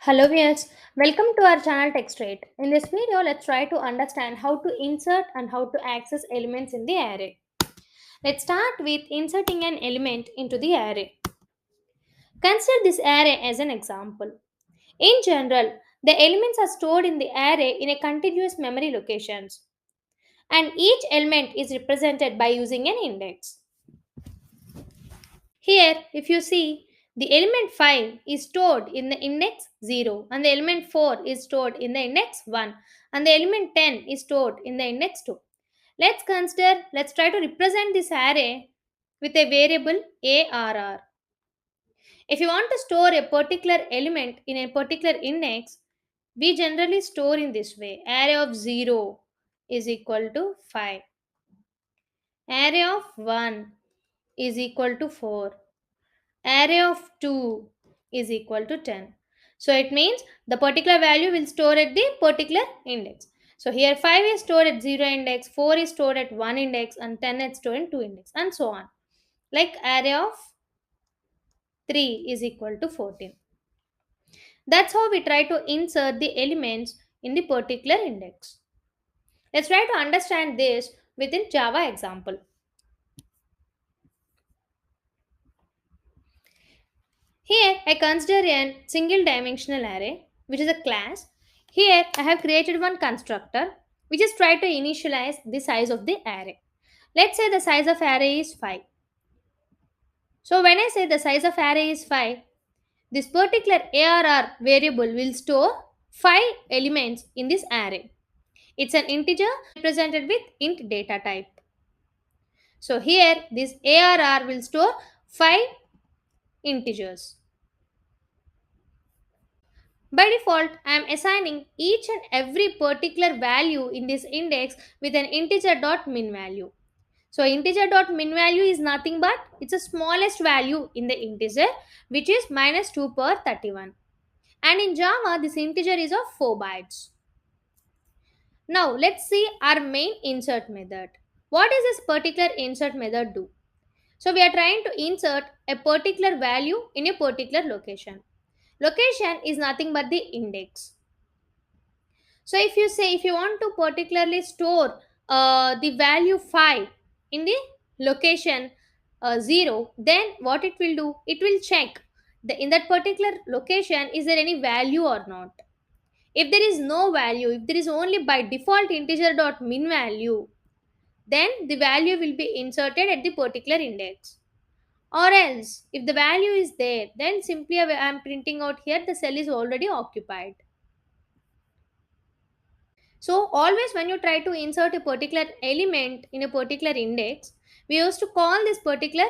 Hello viewers, welcome to our channel TechStraight. In this video, let's try to understand how to insert and how to access elements in the array. Let's start with inserting an element into the array. Consider this array as an example. In general, the elements are stored in the array in a contiguous memory locations, and each element is represented by using an index. Here, if you see, the element 5 is stored in the index 0, and the element 4 is stored in the index 1, and the element 10 is stored in the index 2. Let's try to represent this array with a variable arr. If you want to store a particular element in a particular index, we generally store in this way: array of 0 is equal to 5, array of 1 is equal to 4, array of 2 is equal to 10. So it means the particular value will store at the particular index. So here 5 is stored at 0 index, 4 is stored at 1 index, and 10 is stored in 2 index, and so on. Like array of 3 is equal to 14. That's how we try to insert the elements in the particular index. Let's try to understand this within Java example. Here I consider a single dimensional array, which is a class. Here I have created one constructor which is try to initialize the size of the array. Let's say the size of array is 5. So when I say the size of array is 5, this particular arr variable will store 5 elements in this array. It's an integer represented with int data type. So here this arr will store 5 integers. By default, I am assigning each and every particular value in this index with an integer dot min value. So integer dot min value is nothing but it's the smallest value in the integer, which is minus 2 per 31. And in Java, this integer is of 4 bytes. Now let's see our main insert method. What does this particular insert method do? So we are trying to insert a particular value in a particular location. Location is nothing but the index. So if you want to particularly store the value 5 in the location 0, then what it will do? It will check in that particular location is there any value or not. If there is no value, if there is only by default integer dot min value, then the value will be inserted at the particular index. Or else, if the value is there, then simply I am printing out here the cell is already occupied. So always when you try to insert a particular element in a particular index, we used to call this particular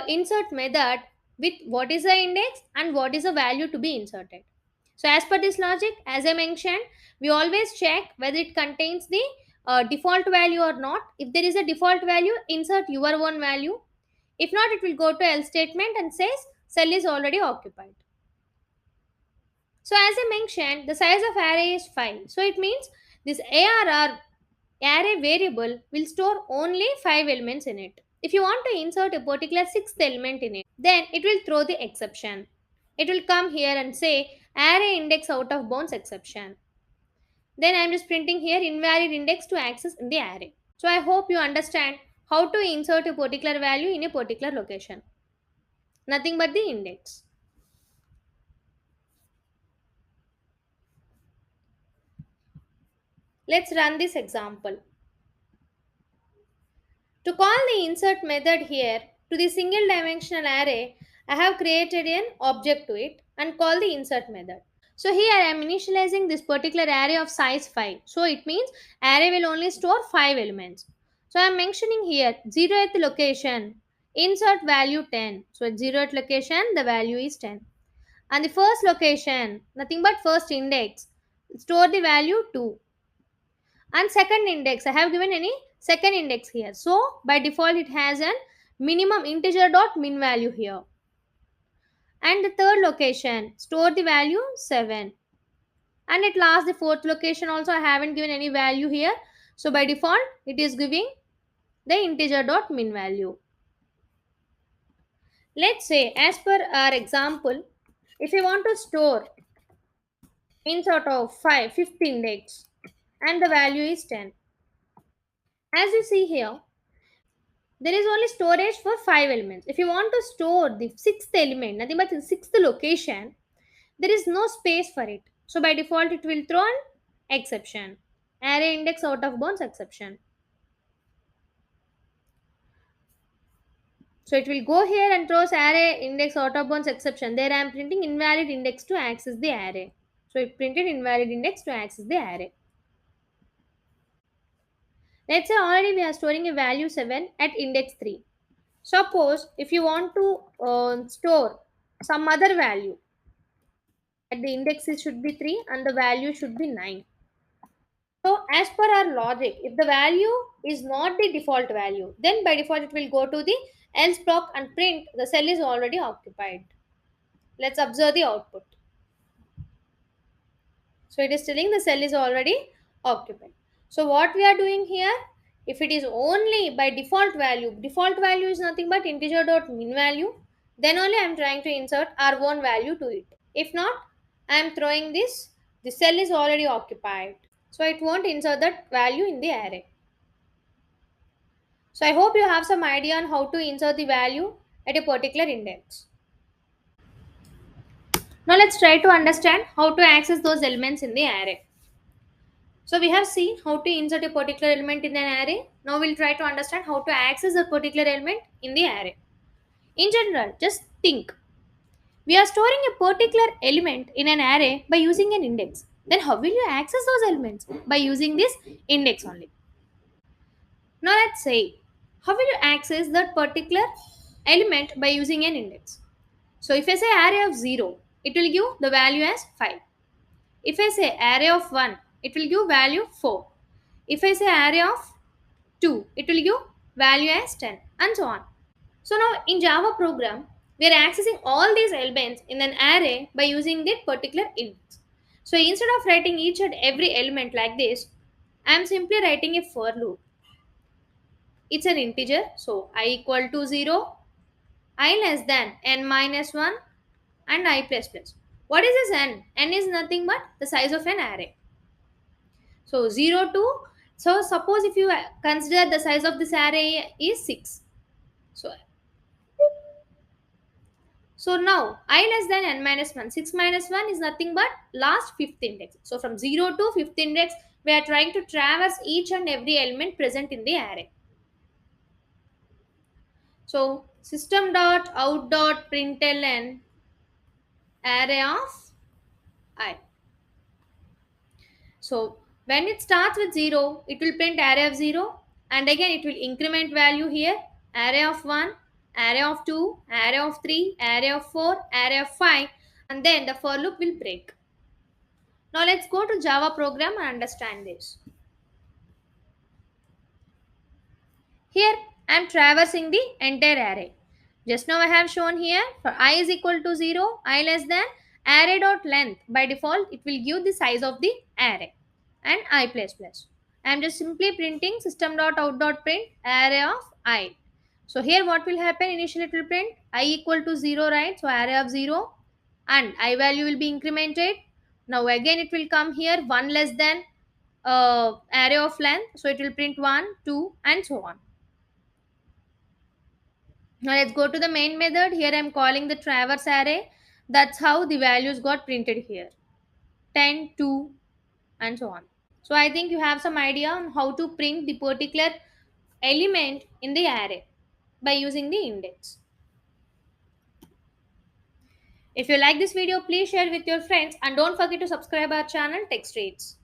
insert method with what is the index and what is the value to be inserted. So as per this logic, as I mentioned, we always check whether it contains the default value or not. If there is a default value, insert your own value. If not, it will go to else statement and says cell is already occupied. So as I mentioned, the size of array is 5. So it means this arr array variable will store only 5 elements in it. If you want to insert a particular sixth element in it, then it will throw the exception. It will come here and say array index out of bounds exception. Then I am just printing here invalid index to access in the array. So I hope you understand how to insert a particular value in a particular location. Nothing but the index. Let's run this example. To call the insert method here to the single dimensional array, I have created an object to it and call the insert method. So here I am initializing this particular array of size 5. So it means array will only store 5 elements. So I am mentioning here 0th location, insert value 10. So at 0th location the value is 10. And the first location, nothing but first index, store the value 2. And second index, I have given any second index here. So by default it has an minimum integer dot min value here. And the third location, store the value 7. And at last the fourth location also I haven't given any value here. So by default it is giving the integer dot min value. Let's say as per our example, if you want to store insert of 5th index, and the value is 10. As you see here, there is only storage for 5 elements. If you want to store the 6th element, nothing but the 6th location, there is no space for it. So by default, it will throw an exception. Array index out of bounds exception. So it will go here and throws array index out of bounds exception. There I am printing invalid index to access the array. So it printed invalid index to access the array. Let's say already we are storing a value 7 at index 3. Suppose if you want to store some other value, at the index it should be 3 and the value should be 9. So as per our logic, if the value is not the default value, then by default it will go to the else block and print the cell is already occupied. Let's observe the output. So it is telling the cell is already occupied. So what we are doing here, if it is only by default value is nothing but integer dot min value, then only I am trying to insert our own value to it. If not, I am throwing this, the cell is already occupied. So it won't insert that value in the array. So I hope you have some idea on how to insert the value at a particular index. Now let's try to understand how to access those elements in the array. So we have seen how to insert a particular element in an array. Now we'll try to understand how to access a particular element in the array. In general, just think. We are storing a particular element in an array by using an index. Then how will you access those elements? By using this index only. Now let's say, how will you access that particular element by using an index? So if I say array of 0, it will give the value as 5. If I say array of 1, it will give value 4. If I say array of 2, it will give value as 10 and so on. So now in Java program, we are accessing all these elements in an array by using that particular index. So instead of writing each and every element like this, I am simply writing a for loop. It's an integer, so I equal to 0, I less than n minus 1 and I plus plus. What is this n? N is nothing but the size of an array. So 0 to, so suppose if you consider the size of this array is 6. So now I less than n minus 1. 6 minus 1 is nothing but last 5th index. So from 0 to 5th index, we are trying to traverse each and every element present in the array. So system dot out dot println array of I. So when it starts with 0, it will print array of 0 and again it will increment value here, array of 1, array of 2, array of 3, array of 4, array of 5, and then the for loop will break. Now let's go to Java program and understand this. Here I am traversing the entire array. Just now I have shown here for I is equal to 0, I less than array dot length. By default it will give the size of the array and I plus plus. I am just simply printing system dot out dot print array of I. So here what will happen, initially it will print I equal to 0, right? So array of 0 and I value will be incremented. Now again it will come here 1 less than array of length, so it will print 1, 2 and so on. Now let's go to the main method. Here I am calling the traverse array. That's how the values got printed here, 10, 2 and so on. So I think you have some idea on how to print the particular element in the array by using the index. If you like this video, please share with your friends and don't forget to subscribe our channel TechStreets.